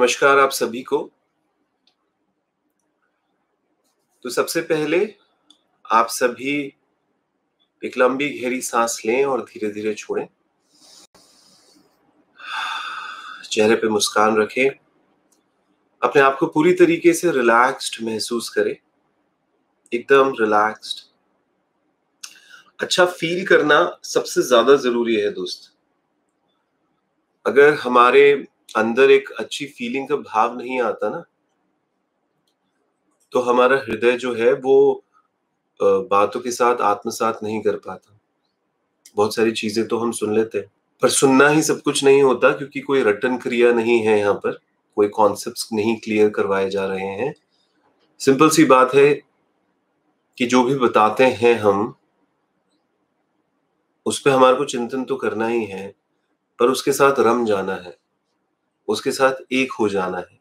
नमस्कार आप सभी को। तो सबसे पहले आप सभी एक लंबी गहरी सांस लें और धीरे-धीरे छोड़ें। चेहरे पे मुस्कान रखें। अपने आप को पूरी तरीके से रिलैक्स्ड महसूस करें। एकदम रिलैक्स्ड। अच्छा फील करना सबसे ज़्यादा ज़रूरी है दोस्त। अगर हमारे अंदर एक अच्छी फीलिंग का भाव नहीं आता ना, तो हमारा हृदय जो है वो बातों के साथ आत्मसात नहीं कर पाता। बहुत सारी चीज़ें तो हम सुन लेते हैं, पर सुनना ही सब कुछ नहीं होता क्योंकि कोई रटन क्रिया नहीं है यहाँ पर, कोई कॉन्सेप्ट्स नहीं क्लियर करवाए जा रहे हैं। सिंपल सी बात है कि जो भी बताते हैं हम, उस पे हमारे को चिंतन तो करना ही है, पर उसके साथ रम जाना है, उसके साथ एक हो जाना है।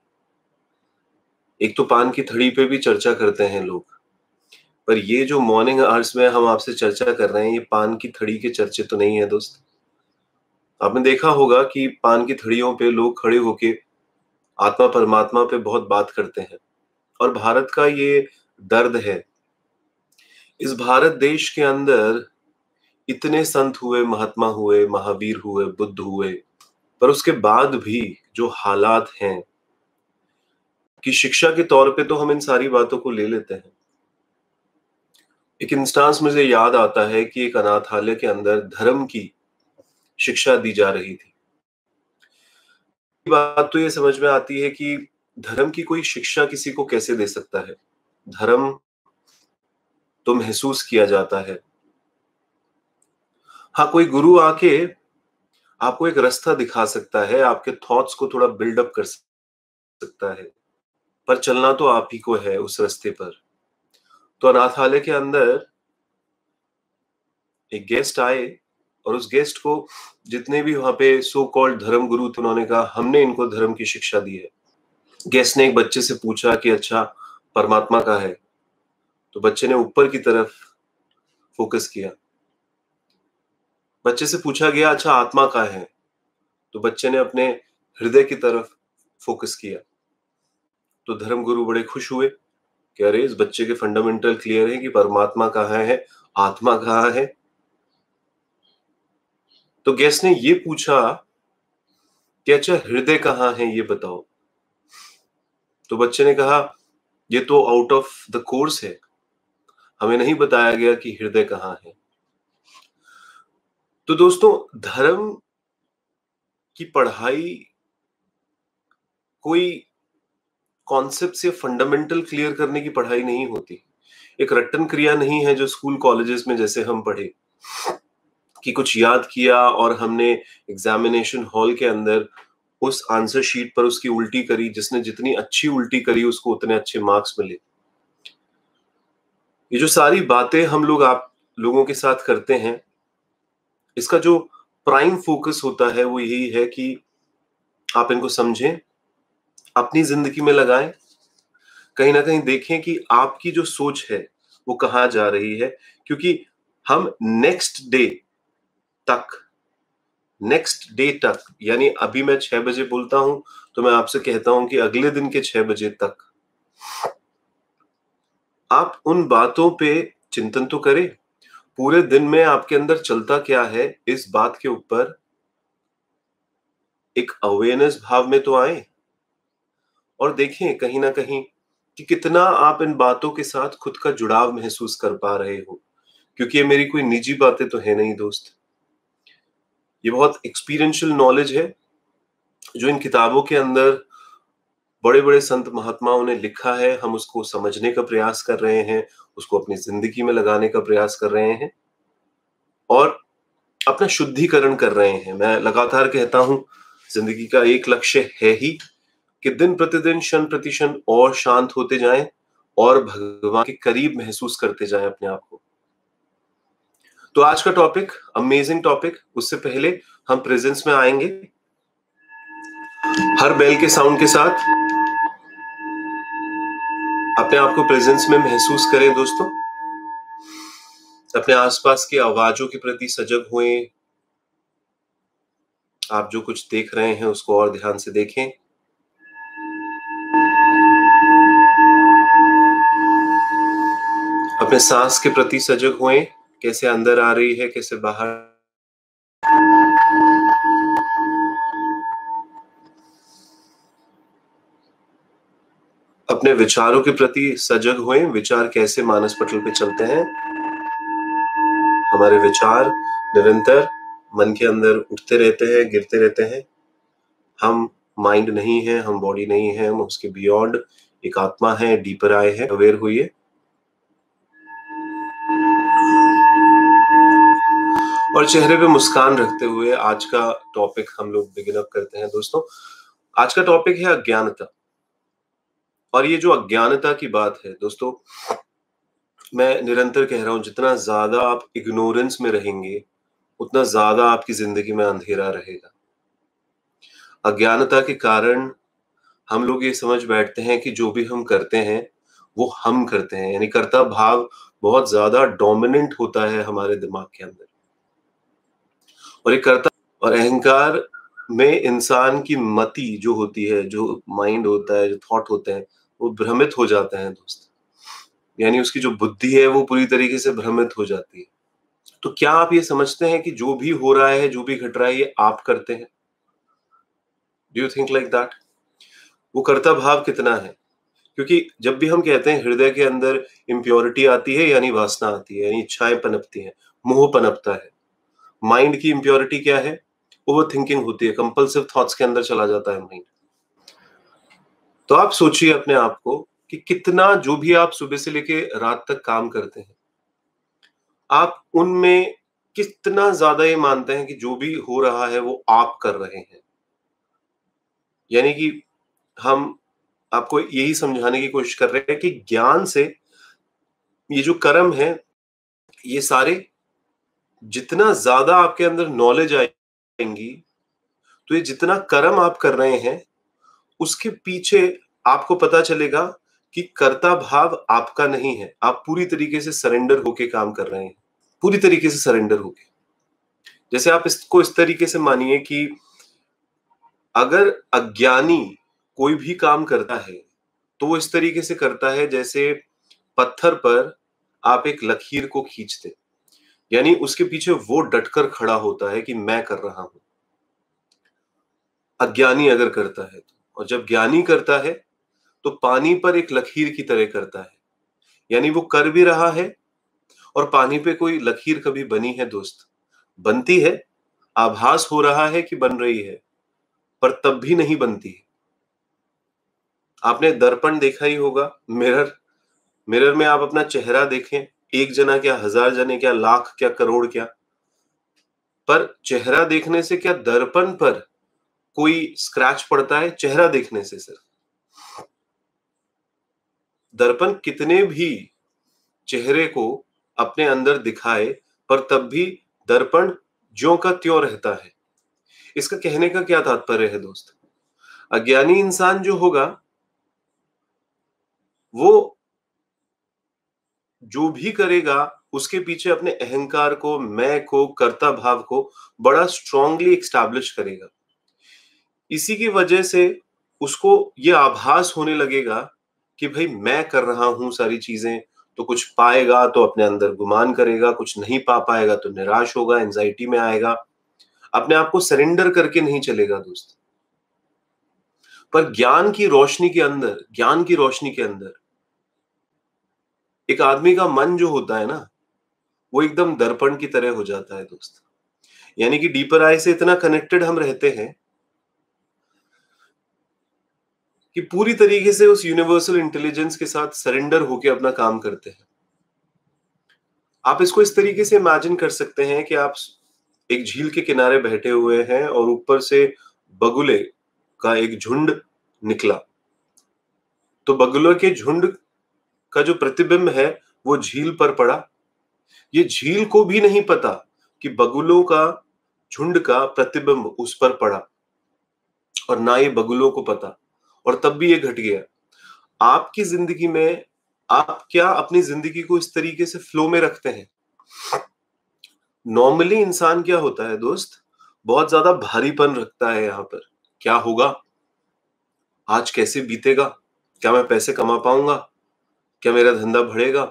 एक तो पान की थड़ी पे भी चर्चा करते हैं लोग, पर ये जो मॉर्निंग आवर्स में हम आपसे चर्चा कर रहे हैं, ये पान की थड़ी के चर्चे तो नहीं है दोस्त। आपने देखा होगा कि पान की थड़ियों पे लोग खड़े होके आत्मा परमात्मा पे बहुत बात करते हैं और भारत का ये दर्द है। इस भारत देश के अंदर इतने संत हुए, महात्मा हुए, महावीर हुए, बुद्ध हुए, पर उसके बाद भी जो हालात हैं कि शिक्षा के तौर पे तो हम इन सारी बातों को ले लेते हैं। एक इंस्टांस मुझे याद आता है कि एक अनाथालय के अंदर धर्म की शिक्षा दी जा रही थी। बात तो ये समझ में आती है कि धर्म की कोई शिक्षा किसी को कैसे दे सकता है। धर्म तो महसूस किया जाता है। हाँ, कोई गुरु आके आपको एक रास्ता दिखा सकता है, आपके थॉट्स को थोड़ा बिल्डअप कर सकता है, पर चलना तो आप ही को है उस रास्ते पर। तो अनाथालय के अंदर एक गेस्ट आए और उस गेस्ट को जितने भी वहां पे सो कॉल्ड धर्म गुरु थे, उन्होंने कहा हमने इनको धर्म की शिक्षा दी है। गेस्ट ने एक बच्चे से पूछा कि अच्छा परमात्मा का है, तो बच्चे ने ऊपर की तरफ फोकस किया। बच्चे से पूछा गया अच्छा आत्मा का है, तो बच्चे ने अपने हृदय की तरफ फोकस किया। तो धर्म गुरु बड़े खुश हुए कि अरे इस बच्चे के फंडामेंटल क्लियर है कि परमात्मा कहाँ है, आत्मा कहाँ है। तो गेस्ट ने ये पूछा कि अच्छा हृदय कहाँ है ये बताओ। तो बच्चे ने कहा ये तो आउट ऑफ द कोर्स है, हमें नहीं बताया गया कि हृदय कहाँ है। तो दोस्तों धर्म की पढ़ाई कोई कॉन्सेप्ट से फंडामेंटल क्लियर करने की पढ़ाई नहीं होती। एक रट्टन क्रिया नहीं है जो स्कूल कॉलेजेस में जैसे हम पढ़े कि कुछ याद किया और हमने एग्जामिनेशन हॉल के अंदर उस आंसर शीट पर उसकी उल्टी करी, जिसने जितनी अच्छी उल्टी करी उसको उतने अच्छे मार्क्स मिले। ये जो सारी बातें हम लोग आप लोगों के साथ करते हैं, इसका जो प्राइम फोकस होता है वो यही है कि आप इनको समझें, अपनी जिंदगी में लगाएं, कहीं ना कहीं देखें कि आपकी जो सोच है वो कहाँ जा रही है। क्योंकि हम नेक्स्ट डे तक यानी अभी मैं 6 बजे बोलता हूं तो मैं आपसे कहता हूं कि अगले दिन के 6 बजे तक आप उन बातों पे चिंतन तो करें। पूरे दिन में आपके अंदर चलता क्या है इस बात के ऊपर एक अवेयरनेस भाव में तो आए और देखें कहीं ना कहीं कि कितना आप इन बातों के साथ खुद का जुड़ाव महसूस कर पा रहे हो। क्योंकि ये मेरी कोई निजी बातें तो है नहीं दोस्त, ये बहुत एक्सपीरियंशियल नॉलेज है जो इन किताबों के अंदर बड़े बड़े संत महात्माओं ने लिखा है। हम उसको समझने का प्रयास कर रहे हैं, उसको अपनी जिंदगी में लगाने का प्रयास कर रहे हैं और अपना शुद्धिकरण कर रहे हैं। मैं लगातार कहता हूं जिंदगी का एक लक्ष्य है ही कि दिन प्रतिदिन क्षण प्रतिक्षण और शांत होते जाएं और भगवान के करीब महसूस करते जाएं अपने आप को। तो आज का टॉपिक अमेजिंग टॉपिक। उससे पहले हम प्रेजेंस में आएंगे हर बेल के साउंड के साथ। अपने आप को प्रेजेंस में महसूस करें दोस्तों। अपने आसपास की आवाजों के प्रति सजग हुए। आप जो कुछ देख रहे हैं उसको और ध्यान से देखें। अपने सांस के प्रति सजग हुए, कैसे अंदर आ रही है, कैसे बाहर। अपने विचारों के प्रति सजग हुए, विचार कैसे मानस पटल पे चलते हैं। हमारे विचार निरंतर मन के अंदर उठते रहते हैं, गिरते रहते हैं। हम माइंड नहीं है, हम बॉडी नहीं है, हम उसके बियॉन्ड एक आत्मा है, डीपर आए हैं। अवेयर हुई है। और चेहरे पे मुस्कान रखते हुए आज का टॉपिक हम लोग बिगिन अप करते हैं। दोस्तों, आज का टॉपिक है अज्ञानता। और ये जो अज्ञानता की बात है दोस्तों, मैं निरंतर कह रहा हूं, जितना ज्यादा आप इग्नोरेंस में रहेंगे उतना ज्यादा आपकी जिंदगी में अंधेरा रहेगा। अज्ञानता के कारण हम लोग ये समझ बैठते हैं कि जो भी हम करते हैं वो हम करते हैं, यानी कर्ता भाव बहुत ज्यादा डोमिनेंट होता है हमारे दिमाग के अंदर। और ये कर्ता और अहंकार में इंसान की मति जो होती है, जो माइंड होता है, जो थॉट होते हैं, वो भ्रमित हो जाते हैं दोस्त। यानी उसकी जो बुद्धि है वो पूरी तरीके से भ्रमित हो जाती है। तो क्या आप ये समझते हैं कि जो भी हो रहा है, जो भी घट रहा है, ये आप करते हैं? Do you think like that? वो कर्ता भाव कितना है? क्योंकि जब भी हम कहते हैं हृदय के अंदर इम्प्योरिटी आती है, यानी वासना आती है, यानी इच्छाएं पनपती हैं, मोह पनपता है। माइंड की इम्प्योरिटी क्या है? ओवर थिंकिंग होती है, कंपल्सिव थॉट्स के अंदर चला जाता है माइंड। तो आप सोचिए अपने आप को कि कितना, जो भी आप सुबह से लेके रात तक काम करते हैं, आप उनमें कितना ज्यादा ये मानते हैं कि जो भी हो रहा है वो आप कर रहे हैं। यानी कि हम आपको यही समझाने की कोशिश कर रहे हैं कि ज्ञान से ये जो कर्म है, ये सारे, जितना ज्यादा आपके अंदर नॉलेज आएंगी, तो ये जितना कर्म आप कर रहे हैं उसके पीछे आपको पता चलेगा कि कर्ता भाव आपका नहीं है। आप पूरी तरीके से सरेंडर होके काम कर रहे हैं, पूरी तरीके से सरेंडर होके। जैसे आप इसको इस तरीके से मानिए कि अगर अज्ञानी कोई भी काम करता है तो वो इस तरीके से करता है जैसे पत्थर पर आप एक लकीर को खींचते, यानी उसके पीछे वो डटकर खड़ा होता है कि मैं कर रहा हूं। अज्ञानी अगर करता है तो, और जब ज्ञानी करता है तो पानी पर एक लकीर की तरह करता है, यानी वो कर भी रहा है। और पानी पे कोई लकीर कभी बनी है दोस्त? बनती है, आभास हो रहा है कि बन रही है, पर तब भी नहीं बनती है। आपने दर्पण देखा ही होगा, मिरर। मिरर में आप अपना चेहरा देखें, एक जना क्या, हजार जने क्या, लाख क्या, करोड़ क्या, पर चेहरा देखने से क्या दर्पण पर कोई स्क्रैच पड़ता है? चेहरा देखने से सिर्फ। दर्पण कितने भी चेहरे को अपने अंदर दिखाए, पर तब भी दर्पण ज्यों का त्यों रहता है। इसका कहने का क्या तात्पर्य है दोस्त? अज्ञानी इंसान जो होगा, वो जो भी करेगा उसके पीछे अपने अहंकार को, मैं को, कर्ता भाव को बड़ा स्ट्रांगली एस्टैब्लिश करेगा। इसी की वजह से उसको ये आभास होने लगेगा कि भाई मैं कर रहा हूं सारी चीजें। तो कुछ पाएगा तो अपने अंदर गुमान करेगा, कुछ नहीं पा पाएगा तो निराश होगा, एंजाइटी में आएगा, अपने आप को सरेंडर करके नहीं चलेगा दोस्त। पर ज्ञान की रोशनी के अंदर, ज्ञान की रोशनी के अंदर एक आदमी का मन जो होता है ना, वो एकदम दर्पण की तरह हो जाता है दोस्त। यानी कि डीपर आई से इतना कनेक्टेड हम रहते हैं कि पूरी तरीके से उस यूनिवर्सल इंटेलिजेंस के साथ सरेंडर होके अपना काम करते हैं। आप इसको इस तरीके से इमेजिन कर सकते हैं कि आप एक झील के किनारे बैठे हुए हैं और ऊपर से बगुले का एक झुंड निकला। तो बगुलों के झुंड का जो प्रतिबिंब है वो झील पर पड़ा। ये झील को भी नहीं पता कि बगुलों का झुंड का प्रतिबिंब उस पर पड़ा, और ना ये बगुलों को पता, और तब भी ये घट गया। आपकी जिंदगी में आप क्या अपनी जिंदगी को इस तरीके से फ्लो में रखते हैं? नॉर्मली इंसान क्या होता है दोस्त, बहुत ज्यादा भारीपन रखता है यहाँ पर। क्या होगा, आज कैसे बीतेगा, क्या मैं पैसे कमा पाऊंगा, क्या मेरा धंधा बढ़ेगा,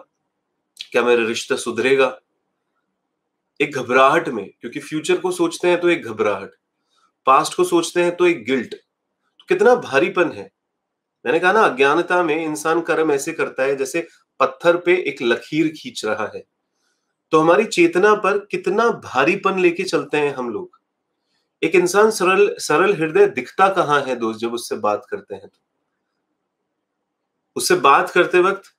क्या मेरा रिश्ता सुधरेगा? एक घबराहट में, क्योंकि फ्यूचर को सोचते हैं तो एक घबराहट, पास्ट को सोचते हैं तो एक गिल्ट। तो कितना भारीपन है। मैंने कहा ना, अज्ञानता में इंसान कर्म ऐसे करता है जैसे पत्थर पे एक लकीर खींच रहा है। तो हमारी चेतना पर कितना भारीपन लेके चलते हैं हम लोग। एक इंसान सरल सरल हृदय दिखता कहाँ है दोस्त, जब उससे बात करते हैं तो उससे बात करते वक्त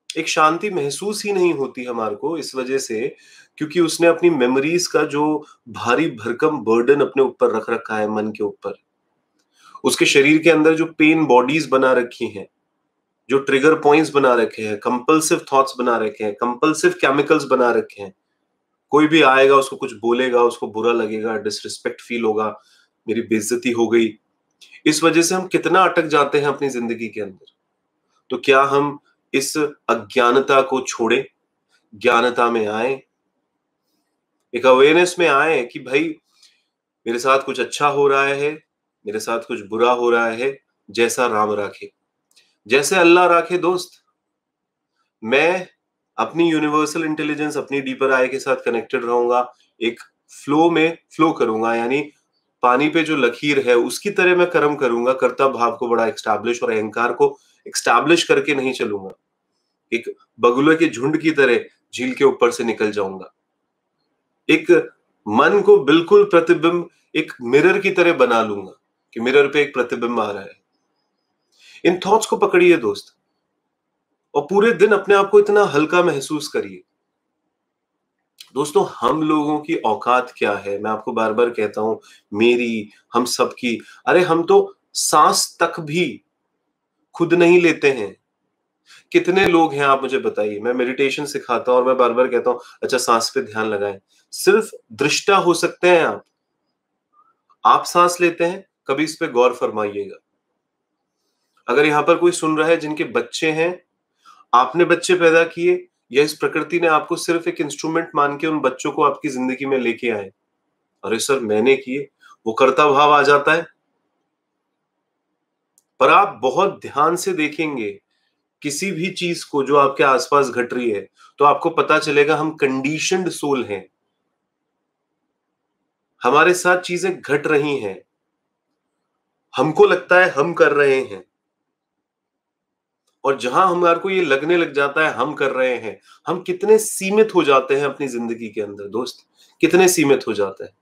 एक शांति महसूस ही नहीं होती हमारे को, इस वजह से क्योंकि उसने अपनी मेमोरीज का जो भारी भरकम बर्डन अपने ऊपर रख रखा है, मन के ऊपर। उसके शरीर के अंदर जो पेन बॉडीज बना रखी हैं, जो ट्रिगर पॉइंट्स बना रखे हैं, कंपल्सिव थॉट्स बना रखे हैं, कंपल्सिव केमिकल्स बना रखे हैं। कोई भी आएगा, उसको कुछ बोलेगा, उसको बुरा लगेगा, डिसरिस्पेक्ट फील होगा, मेरी बेइज्जती हो गई। इस वजह से हम कितना अटक जाते हैं अपनी जिंदगी के अंदर। तो क्या हम इस अज्ञानता को छोड़े, ज्ञानता में आए, एक अवेयरनेस में आए कि भाई मेरे साथ कुछ अच्छा हो रहा है, मेरे साथ कुछ बुरा हो रहा है, जैसा राम राखे, जैसे अल्लाह राखे दोस्त। मैं अपनी यूनिवर्सल इंटेलिजेंस, अपनी डीपर आई के साथ कनेक्टेड रहूंगा, एक फ्लो में फ्लो करूंगा, यानी पानी पे जो लकीर है उसकी तरह मैं कर्म करूंगा, कर्ता भाव को बड़ा एक्स्टैब्लिश और अहंकार को एक्स्टैब्लिश करके नहीं चलूंगा। एक बगुलों के झुंड की तरह झील के ऊपर से निकल जाऊंगा। एक मन को बिल्कुल प्रतिबिंब एक मिरर की तरह बना लूंगा कि मिरर पे एक प्रतिबिंब आ रहा है। इन थॉट्स को पकड़िए दोस्त, और पूरे दिन अपने आप को इतना हल्का महसूस करिए। दोस्तों, हम लोगों की औकात क्या है, मैं आपको बार बार कहता हूं, मेरी, हम सबकी। अरे हम तो सांस तक भी खुद नहीं लेते हैं। कितने लोग हैं आप मुझे बताइए। मैं मेडिटेशन सिखाता हूं और मैं बार बार कहता हूं अच्छा सांस पे ध्यान लगाएं। सिर्फ दृष्टा हो सकते हैं आप सांस लेते हैं, कभी इस पे गौर फरमाइएगा। अगर यहां पर कोई सुन रहा है जिनके बच्चे हैं, आपने बच्चे पैदा किए या इस प्रकृति ने आपको सिर्फ एक इंस्ट्रूमेंट मान के उन बच्चों को आपकी जिंदगी में लेके आए, अरे सर मैंने किए, वो कर्ता भाव आ जाता है। पर आप बहुत ध्यान से देखेंगे किसी भी चीज को जो आपके आसपास घट रही है, तो आपको पता चलेगा हम कंडीशनड सोल हैं। हमारे साथ चीजें घट रही हैं, हमको लगता है हम कर रहे हैं, और जहां हमारे को ये लगने लग जाता है हम कर रहे हैं, हम कितने सीमित हो जाते हैं अपनी जिंदगी के अंदर दोस्त, कितने सीमित हो जाते हैं।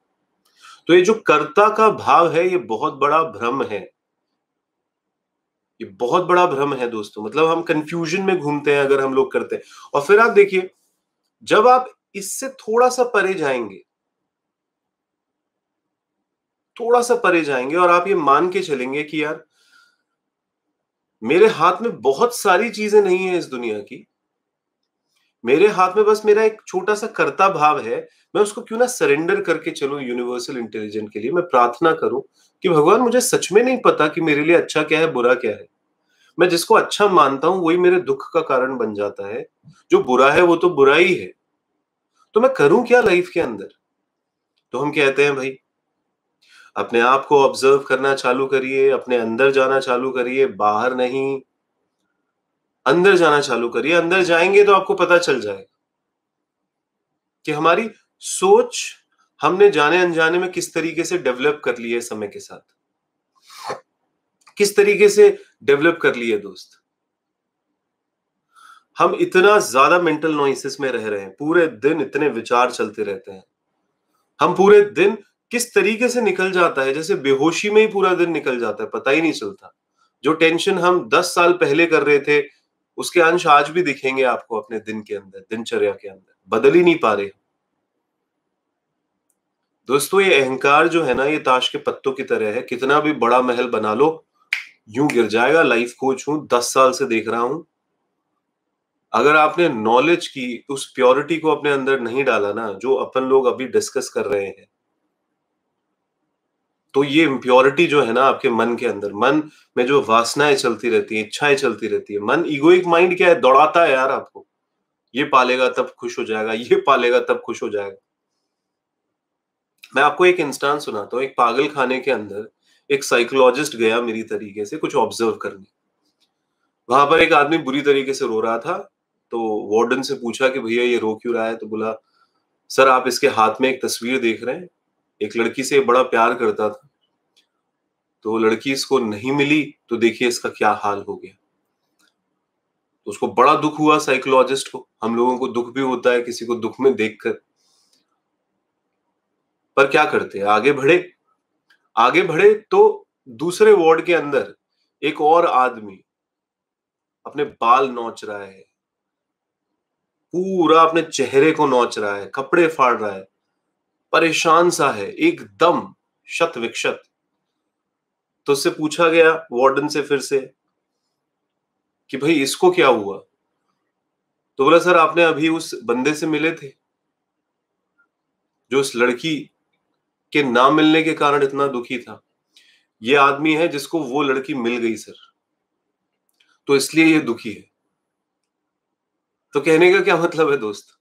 तो ये जो कर्ता का भाव है, ये बहुत बड़ा भ्रम है। ये बहुत बड़ा भ्रम है दोस्तों। मतलब हम कंफ्यूजन में घूमते हैं अगर हम लोग करते हैं। और फिर आप देखिए, जब आप इससे थोड़ा सा परे जाएंगे, थोड़ा सा परे जाएंगे और आप ये मान के चलेंगे कि यार मेरे हाथ में बहुत सारी चीजें नहीं है इस दुनिया की, मेरे हाथ में बस मेरा एक छोटा सा कर्ता भाव है, मैं उसको क्यों ना सरेंडर करके चलूं यूनिवर्सल इंटेलिजेंट के लिए। मैं प्रार्थना करूं कि भगवान मुझे सच में नहीं पता कि मेरे लिए अच्छा क्या है, बुरा क्या है। मैं जिसको अच्छा मानता हूं वही मेरे दुख का कारण बन जाता है, जो बुरा है वो तो बुरा ही है। तो मैं करूं क्या लाइफ के अंदर? तो हम कहते हैं भाई अपने आप को ऑब्जर्व करना चालू करिए, अपने अंदर जाना चालू करिए, बाहर नहीं, अंदर जाना चालू करिए। अंदर जाएंगे तो आपको पता चल जाएगा कि हमारी सोच हमने जाने अनजाने में किस तरीके से डेवलप कर ली है, समय के साथ किस तरीके से डेवलप कर ली है दोस्त। हम इतना ज्यादा मेंटल नॉइसेस में रह रहे हैं, पूरे दिन इतने विचार चलते रहते हैं। हम पूरे दिन किस तरीके से निकल जाता है, जैसे बेहोशी में ही पूरा दिन निकल जाता है, पता ही नहीं चलता। जो टेंशन हम 10 साल पहले कर रहे थे, उसके अंश आज भी दिखेंगे आपको अपने दिन के अंदर, दिनचर्या के अंदर, बदल ही नहीं पा रहे। दोस्तों, ये अहंकार जो है ना, ये ताश के पत्तों की तरह है। कितना भी बड़ा महल बना लो, यूं गिर जाएगा। लाइफ कोच हूं, 10 साल से देख रहा हूं। अगर आपने नॉलेज की उस प्योरिटी को अपने अंदर नहीं डाला ना, जो अपन लोग अभी डिस्कस कर रहे हैं, तो ये इम्प्योरिटी जो है ना आपके मन के अंदर, मन में जो वासनाएं चलती रहती है, इच्छाएं चलती रहती है, मन इगोइक माइंड क्या है, दौड़ाता है यार आपको। ये पालेगा तब खुश हो जाएगा, ये पालेगा तब खुश हो जाएगा। मैं आपको एक इंस्टांस सुनाता हूँ। एक पागल खाने के अंदर एक साइकोलॉजिस्ट गया मेरी तरीके से कुछ ऑब्जर्व करने। वहां पर एक आदमी बुरी तरीके से रो रहा था, तो वार्डन से पूछा कि भैया ये रो क्यों रहा है? तो बोला, सर आप इसके हाथ में एक तस्वीर देख रहे हैं, एक लड़की से बड़ा प्यार करता था, तो लड़की इसको नहीं मिली, तो देखिए इसका क्या हाल हो गया। तो उसको बड़ा दुख हुआ साइकोलॉजिस्ट को, हम लोगों को दुख भी होता है किसी को दुख में देखकर, पर क्या करते हैं, आगे बढ़े तो दूसरे वार्ड के अंदर एक और आदमी अपने बाल नोच रहा है, पूरा अपने चेहरे को नोच रहा है, कपड़े फाड़ रहा है, परेशान सा है, एकदम शत विक्षत। तो उससे पूछा गया वार्डन से फिर से कि भाई इसको क्या हुआ? तो बोला, सर आपने अभी उस बंदे से मिले थे जो उस लड़की के ना मिलने के कारण इतना दुखी था। ये आदमी है जिसको वो लड़की मिल गई सर, तो इसलिए ये दुखी है। तो कहने का क्या मतलब है दोस्त?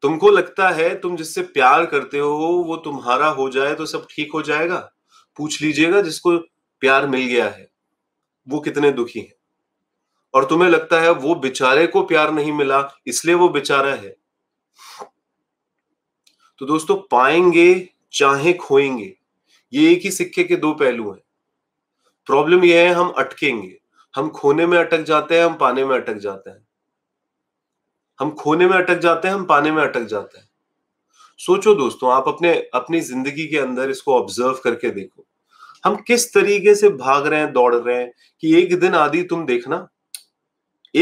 तुमको लगता है तुम जिससे प्यार करते हो वो तुम्हारा हो जाए तो सब ठीक हो जाएगा? पूछ लीजिएगा जिसको प्यार मिल गया है वो कितने दुखी हैं। और तुम्हें लगता है वो बेचारे को प्यार नहीं मिला इसलिए वो बेचारा है। तो दोस्तों, पाएंगे चाहे खोएंगे, ये एक ही सिक्के के दो पहलू हैं। प्रॉब्लम यह है हम अटकेंगे, हम खोने में अटक जाते हैं, हम पाने में अटक जाते हैं, हम खोने में अटक जाते हैं, हम पाने में अटक जाते हैं। सोचो दोस्तों, आप अपनी जिंदगी के अंदर इसको ऑब्जर्व करके देखो, हम किस तरीके से भाग रहे हैं, दौड़ रहे हैं कि एक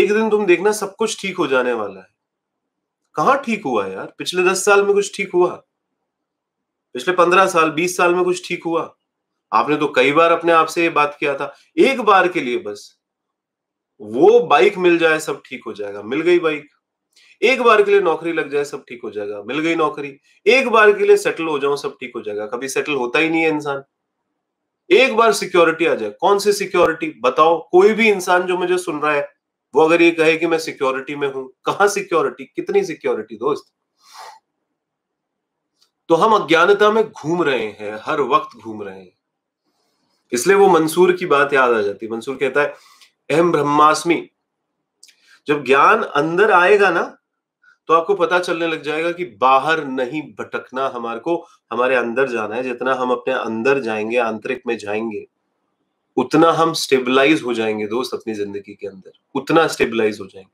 दिन तुम देखना सब कुछ ठीक हो जाने वाला है। कहां ठीक हुआ यार? पिछले 10 साल में कुछ ठीक हुआ? पिछले 15 साल 20 साल में कुछ ठीक हुआ? आपने तो कई बार अपने आप से ये बात किया था, एक बार के लिए बस वो बाइक मिल जाए सब ठीक हो जाएगा, मिल गई बाइक। एक बार के लिए नौकरी लग जाए सब ठीक हो जाएगा, मिल गई नौकरी। एक बार के लिए सेटल हो जाऊं सब ठीक हो जाएगा, कभी सेटल होता ही नहीं है इंसान। एक बार सिक्योरिटी आ जाए, कौन सी सिक्योरिटी बताओ? कोई भी इंसान जो मुझे सुन रहा है वो अगर ये कहे कि मैं सिक्योरिटी में हूं, कहां सिक्योरिटी, कितनी सिक्योरिटी दोस्त? तो हम अज्ञानता में घूम रहे हैं, हर वक्त घूम रहे हैं। इसलिए वो मंसूर की बात याद आ जाती है। मंसूर कहता है, अहम ब्रह्मास्मि। जब ज्ञान अंदर आएगा ना तो आपको पता चलने लग जाएगा कि बाहर नहीं भटकना, हमारे अंदर जाना है। जितना हम अपने अंदर जाएंगे, आंतरिक में जाएंगे, उतना हम स्टेबलाइज हो जाएंगे दोस्त। अपनी जिंदगी के अंदर उतना स्टेबलाइज हो जाएंगे।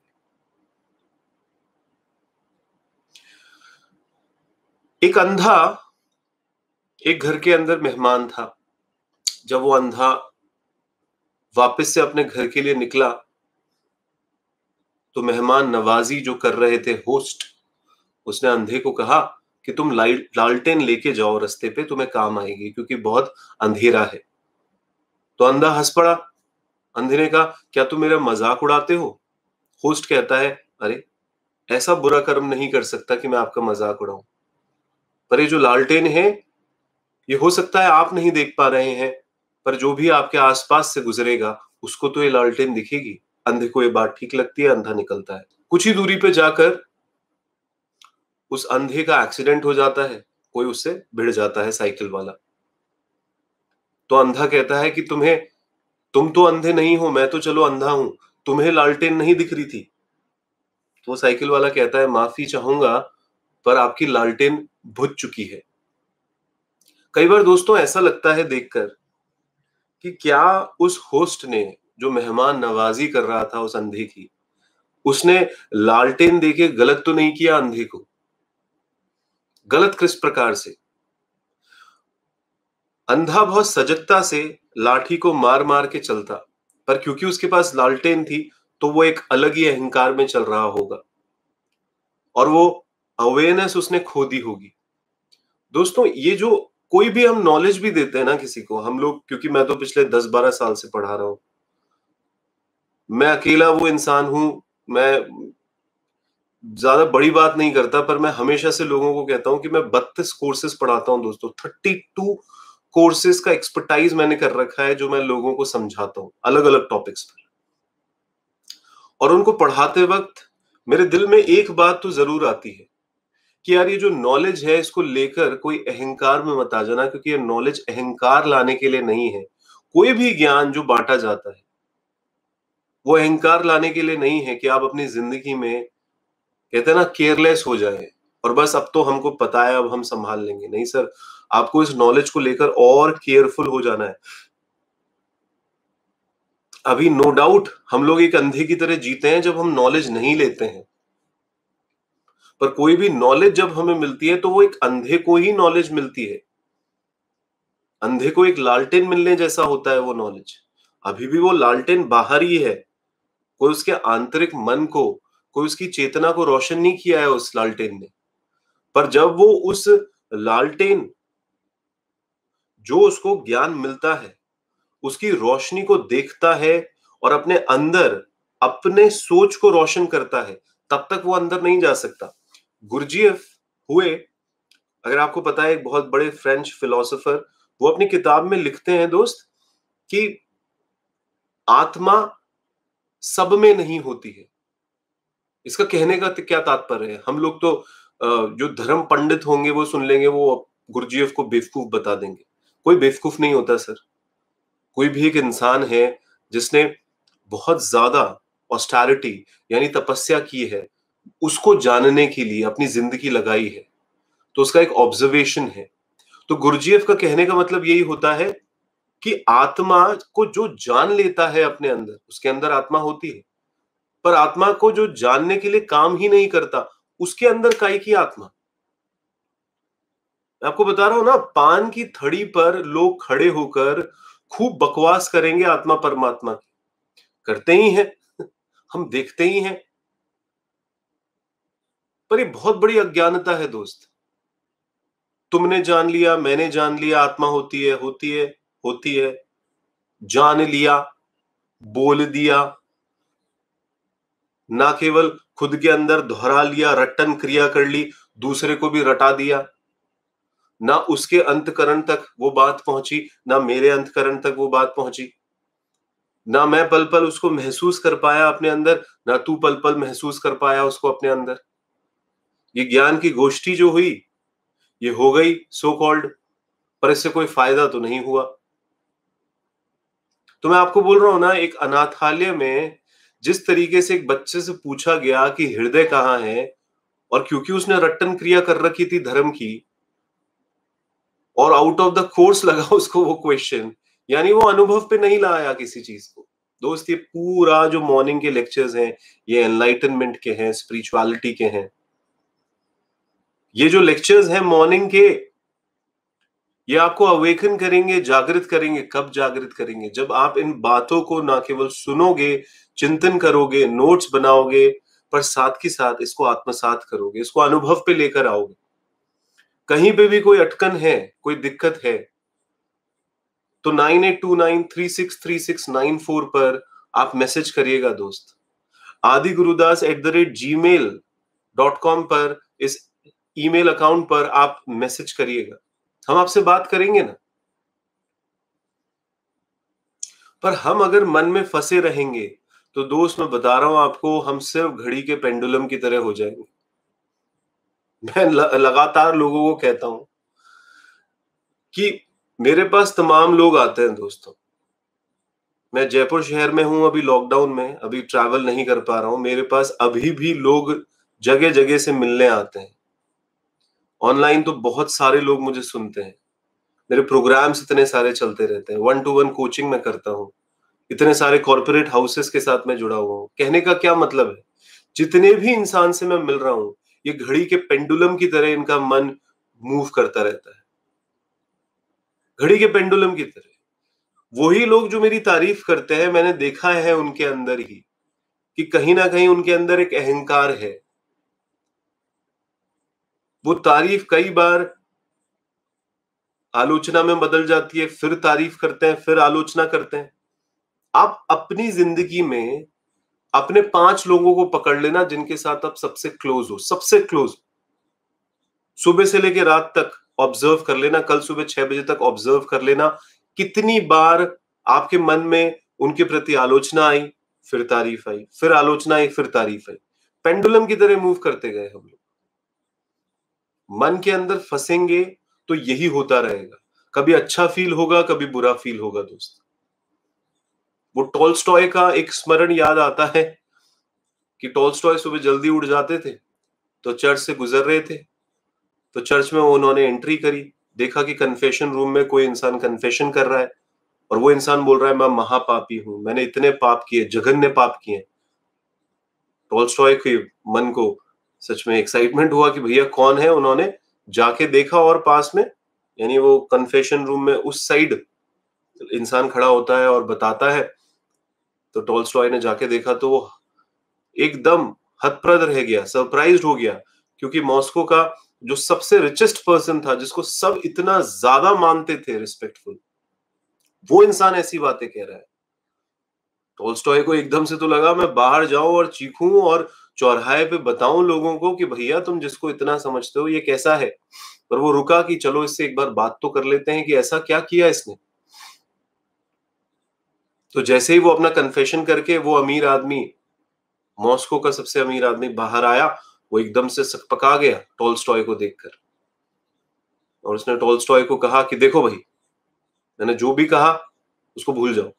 एक अंधा एक घर के अंदर मेहमान था। जब वो अंधा वापस से अपने घर के लिए निकला तो मेहमान नवाजी जो कर रहे थे होस्ट, उसने अंधे को कहा कि तुम लालटेन लेके जाओ रास्ते पे, तुम्हें काम आएगी क्योंकि बहुत अंधेरा है। तो अंधा हंस पड़ा। अंधे ने कहा, क्या तुम मेरा मजाक उड़ाते हो? होस्ट कहता है, अरे ऐसा बुरा कर्म नहीं कर सकता कि मैं आपका मजाक उड़ाऊं, पर ये जो लालटेन है ये हो सकता है आप नहीं देख पा रहे हैं, पर जो भी आपके आसपास से गुजरेगा उसको तो ये लालटेन दिखेगी। अंधे को ये बात ठीक लगती है, अंधा निकलता है। कुछ ही दूरी पे जाकर उस अंधे का एक्सीडेंट हो जाता है, कोई उससे भिड़ जाता है, साइकिल वाला। तो अंधा कहता है कि तुम तो अंधे नहीं हो, मैं तो चलो अंधा हूं, तुम्हें लालटेन नहीं दिख रही थी। तो वो साइकिल वाला कहता है, माफी चाहूंगा पर आपकी लालटेन बुझ चुकी है। कई बार दोस्तों ऐसा लगता है देखकर कि क्या उस होस्ट ने, जो मेहमान नवाजी कर रहा था उस अंधे की, उसने लालटेन देके गलत तो नहीं किया अंधे को? गलत किस प्रकार से? अंधा बहुत सजगता से लाठी को मार मार के चलता, पर क्योंकि उसके पास लालटेन थी तो वो एक अलग ही अहंकार में चल रहा होगा और वो अवेयरनेस उसने खो दी होगी। दोस्तों, ये जो कोई भी हम नॉलेज भी देते हैं ना किसी को, हम लोग, क्योंकि मैं तो पिछले 10-12 साल से पढ़ा रहा हूं, मैं अकेला वो इंसान हूं, मैं ज्यादा बड़ी बात नहीं करता, पर मैं हमेशा से लोगों को कहता हूं कि मैं 32 कोर्सेज पढ़ाता हूं दोस्तों। 32 कोर्सेज का एक्सपर्टाइज मैंने कर रखा है, जो मैं लोगों को समझाता हूं अलग अलग टॉपिक्स पर। और उनको पढ़ाते वक्त मेरे दिल में एक बात तो जरूर आती है कि यार ये जो नॉलेज है इसको लेकर कोई अहंकार में मत आ जाना, क्योंकि ये नॉलेज अहंकार लाने के लिए नहीं है। कोई भी ज्ञान जो बांटा जाता है वो अहंकार लाने के लिए नहीं है कि आप अपनी जिंदगी में, कहते हैं ना, केयरलेस हो जाए और बस अब तो हमको पता है, अब हम संभाल लेंगे। नहीं सर, आपको इस नॉलेज को लेकर और केयरफुल हो जाना है। अभी नो डाउट हम लोग एक अंधे की तरह जीते हैं जब हम नॉलेज नहीं लेते हैं, पर कोई भी नॉलेज जब हमें मिलती है तो वो एक अंधे को ही नॉलेज मिलती है। अंधे को एक लालटेन मिलने जैसा होता है वो नॉलेज। अभी भी वो लालटेन बाहर ही है, कोई उसके आंतरिक मन को, कोई उसकी चेतना को रोशन नहीं किया है उस लालटेन ने। पर जब वो उस लालटेन, जो उसको ज्ञान मिलता है, उसकी रोशनी को देखता है और अपने अंदर अपने सोच को रोशन करता है, तब तक वो अंदर नहीं जा सकता। गुरजीएफ हुए, अगर आपको पता है, एक बहुत बड़े फ्रेंच फिलोसोफर, वो अपनी किताब में लिखते हैं दोस्त कि आत्मा सब में नहीं होती है। इसका कहने का क्या तात्पर्य है? हम लोग तो जो धर्म पंडित होंगे वो सुन लेंगे, वो गुरजीएफ को बेवकूफ बता देंगे। कोई बेवकूफ नहीं होता सर। कोई भी एक इंसान है जिसने बहुत ज्यादा ऑस्टेरिटी यानी तपस्या की है, उसको जानने के लिए अपनी जिंदगी लगाई है, तो उसका एक ऑब्जर्वेशन है। तो गुरजीएफ का कहने का मतलब यही होता है कि आत्मा को जो जान लेता है अपने अंदर, उसके अंदर आत्मा होती है, पर आत्मा को जो जानने के लिए काम ही नहीं करता, उसके अंदर काहे की आत्मा? मैं आपको बता रहा हूं ना, पान की थड़ी पर लोग खड़े होकर खूब बकवास करेंगे आत्मा परमात्मा की, करते ही हैं, हम देखते ही हैं। पर ये बहुत बड़ी अज्ञानता है दोस्त। तुमने जान लिया, मैंने जान लिया, आत्मा होती है, होती है, होती है, जान लिया, बोल दिया, ना केवल खुद के अंदर दोहरा लिया, रटन क्रिया कर ली, दूसरे को भी रटा दिया। ना उसके अंतकरण तक वो बात पहुंची, ना मेरे अंतकरण तक वो बात पहुंची। ना मैं पल पल उसको महसूस कर पाया अपने अंदर, ना तू पल पल महसूस कर पाया उसको अपने अंदर। ये ज्ञान की गोष्ठी जो हुई, ये हो गई सो कॉल्ड, पर इससे कोई फायदा तो नहीं हुआ। तो मैं आपको बोल रहा हूं ना, एक अनाथालय में जिस तरीके से एक बच्चे से पूछा गया कि हृदय कहाँ है, और क्योंकि उसने रट्टन क्रिया कर रखी थी धर्म की, और आउट ऑफ द कोर्स लगा उसको वो क्वेश्चन, यानी वो अनुभव पे नहीं लाया किसी चीज को। दोस्त, ये पूरा जो मॉर्निंग के लेक्चर्स हैं, ये एनलाइटनमेंट के हैं, स्पिरिचुअलिटी के हैं। ये जो लेक्चर्स हैं मॉर्निंग के, ये आपको अवेकन करेंगे, जागृत करेंगे। कब जागृत करेंगे? जब आप इन बातों को ना केवल सुनोगे, चिंतन करोगे, नोट्स बनाओगे, पर साथ के साथ इसको आत्मसात करोगे, इसको अनुभव पे लेकर आओगे। कहीं पे भी कोई अटकन है, कोई दिक्कत है, तो 9829363694 पर आप मैसेज करिएगा दोस्त। adigurudas@gmail.com पर, इस ईमेल अकाउंट पर आप मैसेज करिएगा, हम आपसे बात करेंगे ना। पर हम अगर मन में फंसे रहेंगे तो दोस्त, मैं बता रहा हूं आपको, हम सिर्फ घड़ी के पेंडुलम की तरह हो जाएंगे। मैं लगातार लोगों को कहता हूं कि मेरे पास तमाम लोग आते हैं दोस्तों। मैं जयपुर शहर में हूं, अभी लॉकडाउन में, अभी ट्रैवल नहीं कर पा रहा हूं। मेरे पास अभी भी लोग जगह जगह से मिलने आते हैं। ऑनलाइन तो बहुत सारे लोग मुझे सुनते हैं, मेरे प्रोग्राम्स इतने सारे चलते रहते हैं, 1-to-1 कोचिंग मैं करता हूं, इतने सारे कॉर्पोरेट हाउसेस के साथ मैं जुड़ा हुआ हूं। कहने का क्या मतलब है, जितने भी इंसान से मैं मिल रहा हूं, ये घड़ी के पेंडुलम की तरह इनका मन मूव करता रहता है, घड़ी के पेंडुलम की तरह। वही लोग जो मेरी तारीफ करते हैं, मैंने देखा है उनके अंदर ही कि कहीं ना कहीं उनके अंदर एक अहंकार है। वो तारीफ कई बार आलोचना में बदल जाती है, फिर तारीफ करते हैं, फिर आलोचना करते हैं। आप अपनी जिंदगी में अपने 5 लोगों को पकड़ लेना जिनके साथ आप सबसे क्लोज हो, सबसे क्लोज, सुबह से लेकर रात तक ऑब्जर्व कर लेना, कल सुबह 6 बजे तक ऑब्जर्व कर लेना, कितनी बार आपके मन में उनके प्रति आलोचना आई, फिर तारीफ आई, फिर आलोचना आई, फिर तारीफ आई। पेंडुलम की तरह मूव करते गए हम लोग। मन के अंदर फंसेंगे तो यही होता रहेगा, कभी अच्छा फील होगा, कभी बुरा फील होगा दोस्त। वो टॉल्स्टॉय का एक स्मरण याद आता है कि टॉल्स्टॉय सुबह जल्दी उठ जाते थे, तो चर्च से गुजर रहे थे, तो चर्च में उन्होंने एंट्री करी, देखा कि कन्फेशन रूम में कोई इंसान कन्फेशन कर रहा है और वो इंसान बोल रहा है मैं महापापी हूं, मैंने इतने पाप किए, जघन्य पाप किए। टॉल्स्टॉय के मन को सच में एक्साइटमेंट हुआ कि भैया कौन है। उन्होंने जाके देखा और पास में, यानी वो कन्फेशन रूम में उस साइड इंसान खड़ा होता है और बताता है, तो टॉल्स्टॉय ने जाके देखा तो वो एकदम हतप्रद रह गया, सरप्राइज्ड हो गया, क्योंकि मॉस्को का जो सबसे रिचेस्ट पर्सन था, जिसको सब इतना ज्यादा मानते थे, रिस्पेक्टफुल, वो इंसान ऐसी बातें कह रहा है। टॉल्स्टॉय को एकदम से तो लगा मैं बाहर जाऊं और चीखूं और चौराहे पे बताऊं लोगों को कि भैया तुम जिसको इतना समझते हो ये कैसा है। पर वो रुका कि चलो इससे एक बार बात तो कर लेते हैं कि ऐसा क्या किया इसने। तो जैसे ही वो अपना कन्फेशन करके वो अमीर आदमी, मॉस्को का सबसे अमीर आदमी बाहर आया, वो एकदम से सकपका गया टॉल्स्टॉय को देखकर, और उसने टॉल्स्टॉय को कहा कि देखो भाई, मैंने जो भी कहा उसको भूल जाओ,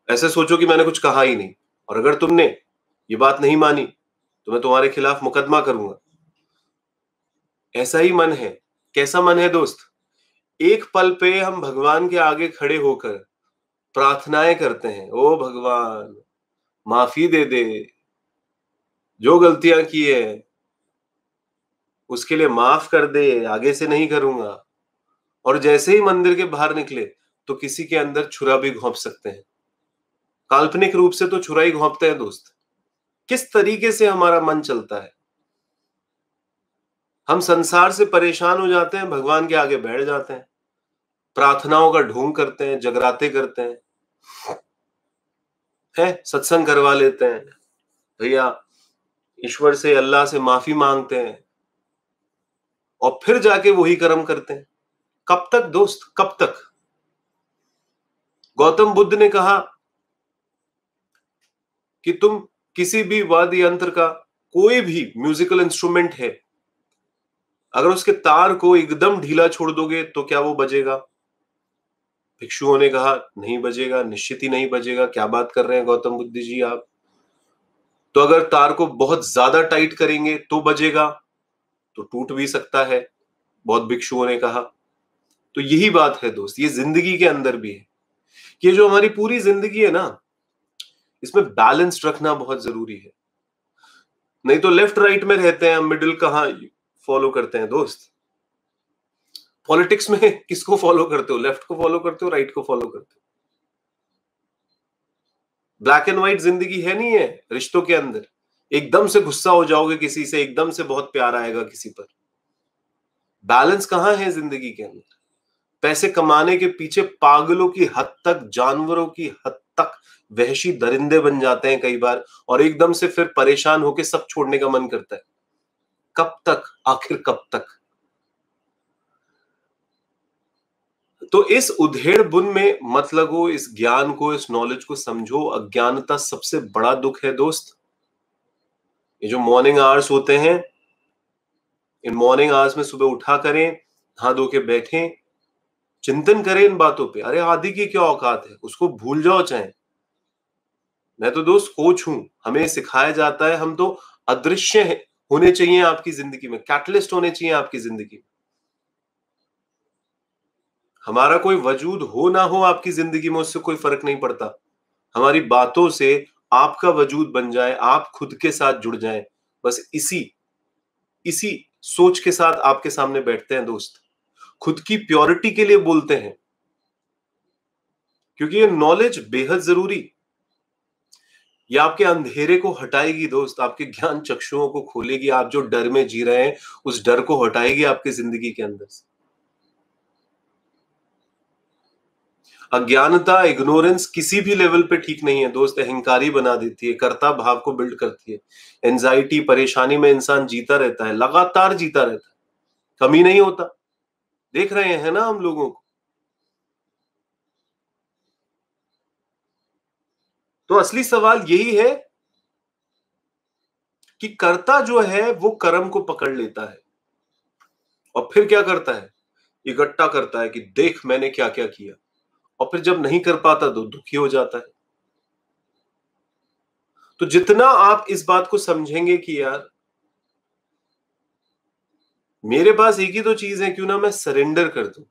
ऐसे सोचो कि मैंने कुछ कहा ही नहीं, और अगर तुमने ये बात नहीं मानी तो मैं तुम्हारे खिलाफ मुकदमा करूंगा। ऐसा ही मन है। कैसा मन है दोस्त? एक पल पे हम भगवान के आगे खड़े होकर प्रार्थनाएं करते हैं, ओ भगवान माफी दे दे, जो गलतियां की है उसके लिए माफ कर दे, आगे से नहीं करूंगा। और जैसे ही मंदिर के बाहर निकले तो किसी के अंदर छुरा भी घोंप सकते हैं। काल्पनिक रूप से तो छुरा ही घोंपते हैं दोस्त। किस तरीके से हमारा मन चलता है। हम संसार से परेशान हो जाते हैं, भगवान के आगे बैठ जाते हैं, प्रार्थनाओं का ढोंग करते हैं, जगराते करते हैं, सत्संग करवा लेते हैं, भैया ईश्वर से, अल्लाह से माफी मांगते हैं, और फिर जाके वही कर्म करते हैं। कब तक दोस्त, कब तक? गौतम बुद्ध ने कहा कि तुम किसी भी वाद्य यंत्र का, कोई भी म्यूजिकल इंस्ट्रूमेंट है, अगर उसके तार को एकदम ढीला छोड़ दोगे तो क्या वो बजेगा? भिक्षुओं ने कहा नहीं बजेगा, निश्चित ही नहीं बजेगा, क्या बात कर रहे हैं गौतम बुद्ध जी आप। तो अगर तार को बहुत ज्यादा टाइट करेंगे तो बजेगा? तो टूट भी सकता है, बहुत भिक्षुओं ने कहा। तो यही बात है दोस्त, ये जिंदगी के अंदर भी है। ये जो हमारी पूरी जिंदगी है ना, इसमें बैलेंस रखना बहुत जरूरी है। नहीं तो लेफ्ट राइट में रहते हैं हम, मिडिल कहाँ फॉलो करते हैं दोस्त। पॉलिटिक्स में किसको फॉलो करते हो? लेफ्ट को फॉलो करते हो, राइट को फॉलो करते हो? ब्लैक एंड व्हाइट जिंदगी है नहीं है। रिश्तों के अंदर एकदम से गुस्सा हो जाओगे किसी से, एकदम से बहुत प्यार आएगा किसी पर। बैलेंस कहाँ है जिंदगी के अंदर? पैसे कमाने के पीछे पागलों की हद तक, जानवरों की हद तक वहशी दरिंदे बन जाते हैं कई बार, और एकदम से फिर परेशान होकर सब छोड़ने का मन करता है। कब तक, आखिर कब तक? तो इस उधेड़ बुन में मत लगो, इस ज्ञान को, इस नॉलेज को समझो। अज्ञानता सबसे बड़ा दुख है दोस्त। ये जो मॉर्निंग आवर्स होते हैं, इन मॉर्निंग आवर्स में सुबह उठा करें, नहा धो के बैठें, चिंतन करें इन बातों पे। अरे आदि की क्या औकात है, उसको भूल जाओ चाहे। मैं तो दोस्त कोच हूं, हमें सिखाया जाता है, हम तो अदृश्य होने चाहिए आपकी जिंदगी में, कैटलिस्ट होने चाहिए आपकी जिंदगी में। हमारा कोई वजूद हो ना हो आपकी जिंदगी में, उससे कोई फर्क नहीं पड़ता। हमारी बातों से आपका वजूद बन जाए, आप खुद के साथ जुड़ जाएं, बस इसी इसी सोच के साथ आपके सामने बैठते हैं दोस्त। खुद की प्योरिटी के लिए बोलते हैं, क्योंकि ये नॉलेज बेहद जरूरी। ये आपके अंधेरे को हटाएगी दोस्त, आपके ज्ञान चक्षुओं को खोलेगी। आप जो डर में जी रहे हैं, उस डर को हटाएगी आपकी जिंदगी के अंदर से। अज्ञानता, इग्नोरेंस किसी भी लेवल पे ठीक नहीं है दोस्त। अहंकारी बना देती है, कर्ता भाव को बिल्ड करती है। एंजाइटी, परेशानी में इंसान जीता रहता है, लगातार जीता रहता है, कमी नहीं होता। देख रहे हैं ना हम लोगों को। तो असली सवाल यही है कि कर्ता जो है वो कर्म को पकड़ लेता है और फिर क्या करता है? इकट्ठा करता है कि देख मैंने क्या क्या किया, और फिर जब नहीं कर पाता तो दुखी हो जाता है। तो जितना आप इस बात को समझेंगे कि यार मेरे पास एक ही तो चीज है, क्यों ना मैं सरेंडर कर दूं,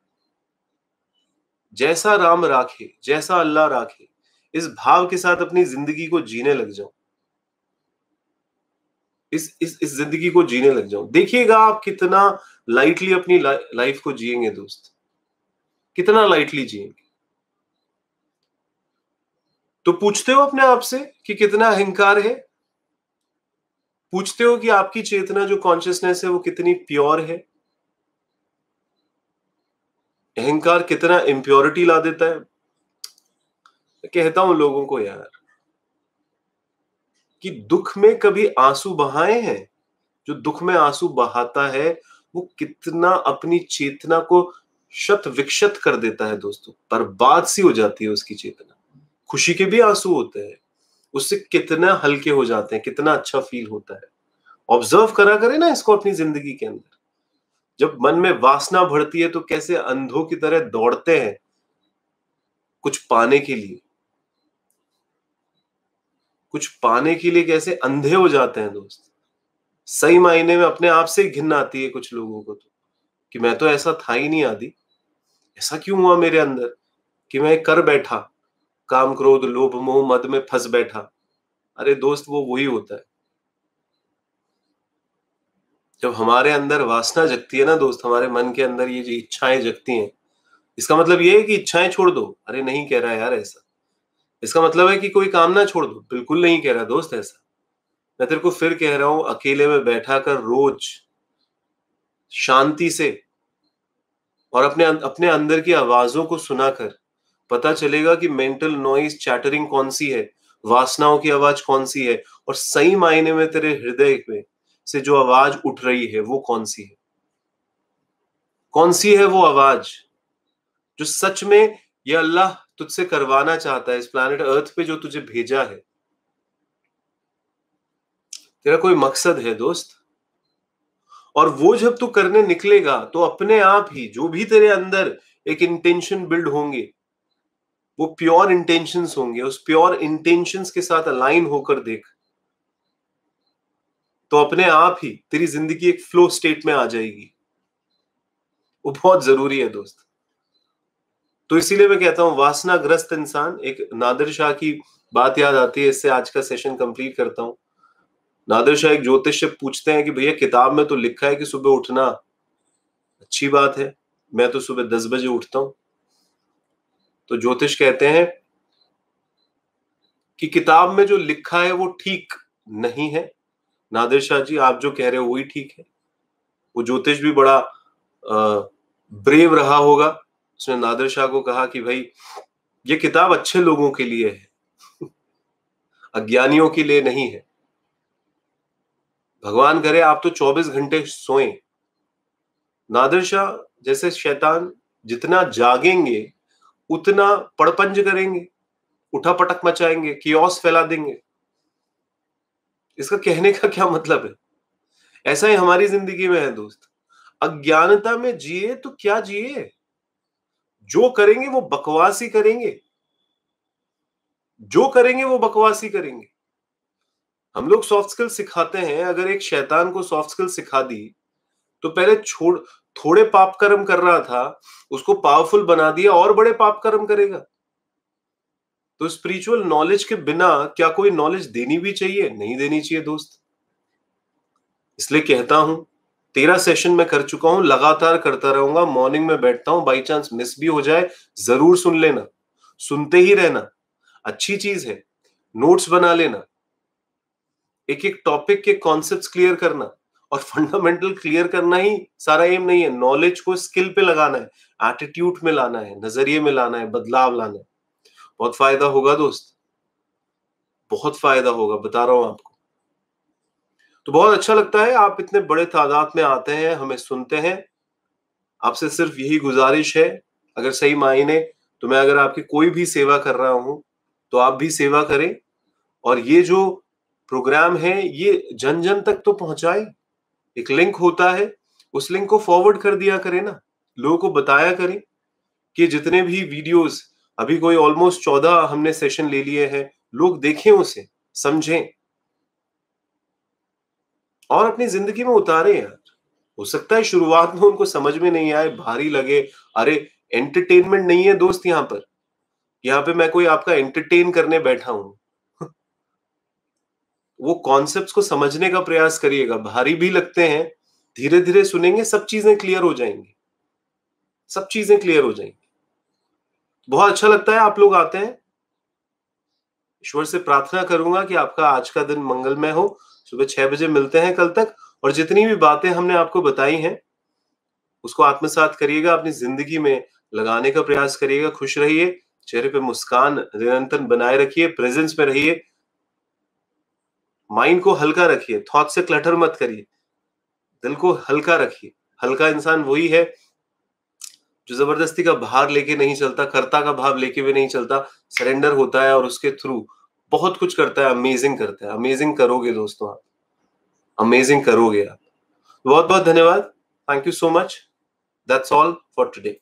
जैसा राम राखे जैसा अल्लाह राखे, इस भाव के साथ अपनी जिंदगी को जीने लग जाऊं, इस जिंदगी को जीने लग जाऊं। देखिएगा आप कितना लाइटली अपनी लाइफ को जिएंगे दोस्त, कितना लाइटली जिएंगे। तो पूछते हो अपने आप से कि कितना अहंकार है? पूछते हो कि आपकी चेतना जो कॉन्शियसनेस है वो कितनी प्योर है? अहंकार कितना इम्प्योरिटी ला देता है? मैं कहता हूं लोगों को यार कि दुख में कभी आंसू बहाए हैं? जो दुख में आंसू बहाता है वो कितना अपनी चेतना को शत विक्षत कर देता है दोस्तों, बर्बाद सी हो जाती है उसकी चेतना। खुशी के भी आंसू होते हैं, उससे कितना हल्के हो जाते हैं, कितना अच्छा फील होता है। ऑब्जर्व करा करें ना इसको अपनी जिंदगी के अंदर। जब मन में वासना बढ़ती है तो कैसे अंधों की तरह दौड़ते हैं कुछ पाने के लिए, कुछ पाने के लिए कैसे अंधे हो जाते हैं दोस्त। सही मायने में अपने आप से घिन आती है कुछ लोगों को तो, कि मैं तो ऐसा था ही नहीं आदि, ऐसा क्यों हुआ मेरे अंदर कि मैं कर बैठा, काम क्रोध लोभ मोह मद में फंस बैठा। अरे दोस्त वो वही होता है जब हमारे अंदर वासना जगती है ना दोस्त, हमारे मन के अंदर ये जो इच्छाएं जगती हैं, इसका मतलब ये है कि इच्छाएं छोड़ दो। अरे नहीं कह रहा यार ऐसा। इसका मतलब है कि कोई काम ना छोड़ दो, बिल्कुल नहीं कह रहा दोस्त ऐसा। मैं तेरे को फिर कह रहा हूं, अकेले में बैठा कर रोज शांति से और अपने अंदर की आवाजों को सुनाकर पता चलेगा कि मेंटल नॉइज चैटरिंग कौन सी है, वासनाओं की आवाज कौन सी है, और सही मायने में तेरे हृदय में से जो आवाज उठ रही है वो कौन सी है। कौन सी है वो आवाज जो सच में ये अल्लाह तुझसे करवाना चाहता है इस प्लैनेट अर्थ पे, जो तुझे भेजा है। तेरा कोई मकसद है दोस्त, और वो जब तू करने निकलेगा तो अपने आप ही जो भी तेरे अंदर एक इंटेंशन बिल्ड होंगे, वो प्योर इंटेंशंस होंगे। उस प्योर इंटेंशंस के साथ अलाइन होकर देख, तो अपने आप ही तेरी जिंदगी एक फ्लो स्टेट में आ जाएगी। वो बहुत जरूरी है दोस्त। तो इसीलिए मैं कहता हूं वासनाग्रस्त इंसान, एक नादिर शाह की बात याद आती है, इससे आज का सेशन कंप्लीट करता हूं। नादिर शाह एक ज्योतिष से पूछते हैं कि भैया किताब में तो लिखा है कि सुबह उठना अच्छी बात है, मैं तो सुबह 10 बजे उठता हूं। तो ज्योतिष कहते हैं कि किताब में जो लिखा है वो ठीक नहीं है। नादिर शाह जी आप जो कह रहे हो वही ठीक है। वो ज्योतिष भी बड़ा ब्रेव रहा होगा, उसने नादिर शाह को कहा कि भाई ये किताब अच्छे लोगों के लिए है, अज्ञानियों के लिए नहीं है। भगवान करे आप तो 24 घंटे सोएं। नादिर शाह जैसे शैतान जितना जागेंगे उतना पड़पंज करेंगे, उठापटक मचाएंगे, कियोस फैला देंगे। इसका कहने का क्या मतलब है? ऐसा ही हमारी जिंदगी में है दोस्त। अज्ञानता में जिए तो क्या जिए, जो करेंगे वो बकवास ही करेंगे, जो करेंगे वो बकवास ही करेंगे। हम लोग सॉफ्ट स्किल सिखाते हैं, अगर एक शैतान को सॉफ्ट स्किल सिखा दी तो पहले थोड़े पाप कर्म कर रहा था, उसको पावरफुल बना दिया और बड़े पाप कर्म करेगा। तो स्पिरिचुअल नॉलेज के बिना क्या कोई नॉलेज देनी भी चाहिए? नहीं देनी चाहिए दोस्त। इसलिए कहता हूं 13 सेशन में कर चुका हूं, लगातार करता रहूंगा। मॉर्निंग में बैठता हूं, बाई चांस मिस भी हो जाए जरूर सुन लेना, सुनते ही रहना, अच्छी चीज है। नोट्स बना लेना, एक एक टॉपिक के कॉन्सेप्ट्स क्लियर करना और फंडामेंटल क्लियर करना ही सारा एम नहीं है। नॉलेज को स्किल पे लगाना है, एटीट्यूड में लाना है, नजरिए में लाना है, बदलाव लाना है। बहुत फायदा होगा दोस्त, बहुत फायदा होगा, बता रहा हूं आपको। तो बहुत अच्छा लगता है आप इतने बड़े तादाद में आते हैं, हमें सुनते हैं। आपसे सिर्फ यही गुजारिश है, अगर सही मायने तो मैं अगर आपकी कोई भी सेवा कर रहा हूं तो आप भी सेवा करें, और ये जो प्रोग्राम है ये जन जन तक तो पहुंचाए। एक लिंक होता है, उस लिंक को फॉरवर्ड कर दिया करें ना, लोगों को बताया करें कि जितने भी वीडियोस अभी कोई ऑलमोस्ट 14 हमने सेशन ले लिए हैं। लोग देखें उसे, समझें और अपनी जिंदगी में उतारें यार। हो सकता है शुरुआत में उनको समझ में नहीं आए, भारी लगे। अरे एंटरटेनमेंट नहीं है दोस्त यहाँ पर। यहाँ पे मैं कोई आपका एंटरटेन करने बैठा हूं। वो कॉन्सेप्ट्स को समझने का प्रयास करिएगा। भारी भी लगते हैं, धीरे धीरे सुनेंगे, सब चीजें क्लियर हो जाएंगी, सब चीजें क्लियर हो जाएंगी। बहुत अच्छा लगता है आप लोग आते हैं। ईश्वर से प्रार्थना करूंगा कि आपका आज का दिन मंगलमय हो। सुबह 6 बजे मिलते हैं कल तक, और जितनी भी बातें हमने आपको बताई हैं उसको आत्मसात करिएगा, अपनी जिंदगी में लगाने का प्रयास करिएगा। खुश रहिए, चेहरे पे मुस्कान निरंतर बनाए रखिए, प्रेजेंस में रहिए, माइंड को हल्का रखिए, थॉट से क्लटर मत करिए, दिल को हल्का रखिए। हल्का इंसान वही है जो जबरदस्ती का भार लेके नहीं चलता, कर्ता का भाव लेके भी नहीं चलता, सरेंडर होता है और उसके थ्रू बहुत कुछ करता है, अमेजिंग करता है। अमेजिंग करोगे दोस्तों आप, अमेजिंग करोगे आप। बहुत बहुत धन्यवाद। Thank you so much. That's all for today.